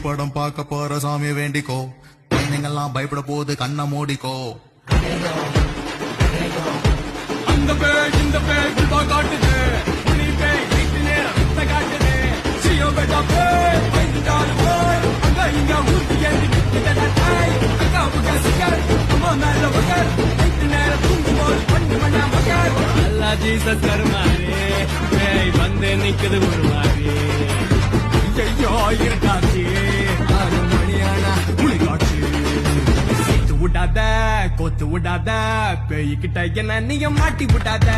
படம் பார்க்க போற சாமி வேண்டிக்கோ. குழந்தைங்கெல்லாம் பயப்பட போது கண்ணை மூடிக்கோ. அந்த பேய் இந்த பேய் புல்வா காட்டுது. புலி பேய் வீட்டு நேரம் வித்த காட்டுது. சியோ பெட்டா பேய் பயந்துட்டாரு பேய். அங்க இங்க ஊருக்கு ஏறி விட்டுதடா தாய். அக்கா புக்கா சிக்கர் அம்மா மேல பக்கர். வீட்டு நேரம் தூங்கும் போது பண்ணு மண்ணா பக்கர். அல்லா ஜீசஸ் கருமாரே பேய் வந்து நிக்குது ஒரு மாதிரி. ஐயோ இருக்காச்சு 6 மணியானா முழிகாட்சி. விடாத கோத்து விடாத பேய்கிட்ட என்ன நீங்க மாட்டி விடாத.